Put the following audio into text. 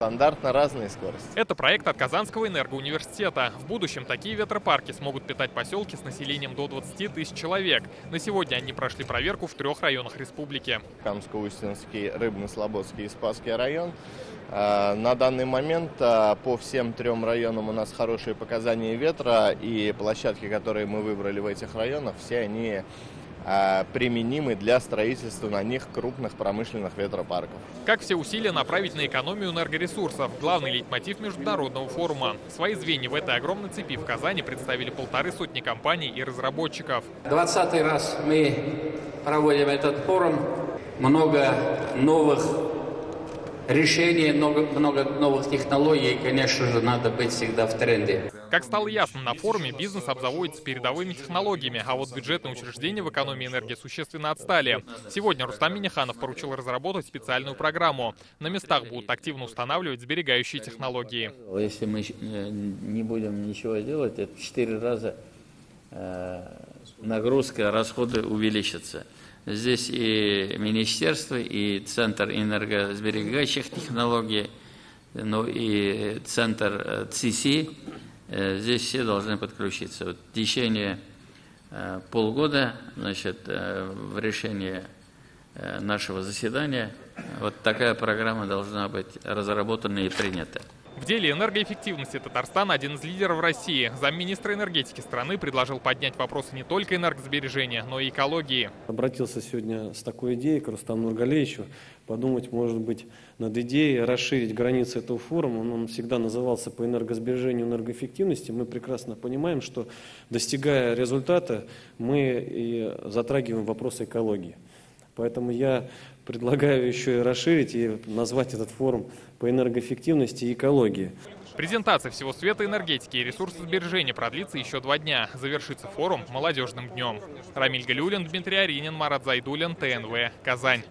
Стандартно разные скорости. Это проект от Казанского энергоуниверситета. В будущем такие ветропарки смогут питать поселки с населением до 20 тысяч человек. На сегодня они прошли проверку в 3 районах республики. Камско-Устинский, Рыбно-Слободский и Спасский район. На данный момент по всем 3 районам у нас хорошие показания ветра, и площадки, которые мы выбрали в этих районах, все они применимы для строительства на них крупных промышленных ветропарков. Как все усилия направить на экономию энергоресурсов? Главный лейтмотив международного форума. Свои звенья в этой огромной цепи в Казани представили 1,5 сотни компаний и разработчиков. 20-й раз мы проводим этот форум. Много новых решений, много новых технологий, и, конечно же, надо быть всегда в тренде. Как стало ясно, на форуме бизнес обзаводится передовыми технологиями, а вот бюджетные учреждения в экономии энергии существенно отстали. Сегодня Рустам Минниханов поручил разработать специальную программу. На местах будут активно устанавливать сберегающие технологии. Если мы не будем ничего делать, это в 4 раза нагрузка, расходы увеличатся. Здесь и министерство, и Центр энергосберегающих технологий, ну и Центр ЦИСИ. Здесь все должны подключиться. Вот в течение полгода, значит, в решении нашего заседания вот такая программа должна быть разработана и принята. В деле энергоэффективности Татарстан один из лидеров России. Замминистра энергетики страны предложил поднять вопросы не только энергосбережения, но и экологии. Обратился сегодня с такой идеей к Рустаму Нургалеевичу подумать, может быть, над идеей расширить границы этого форума. Он всегда назывался по энергосбережению, энергоэффективности. Мы прекрасно понимаем, что, достигая результата, мы и затрагиваем вопросы экологии. Поэтому я предлагаю еще и расширить и назвать этот форум по энергоэффективности и экологии. Презентация всего света энергетики и ресурсосбережения продлится еще 2 дня. Завершится форум молодежным днем. Рамиль Галиуллин, Дмитрий Аринин, Марат Зайдуллин, ТНВ, Казань.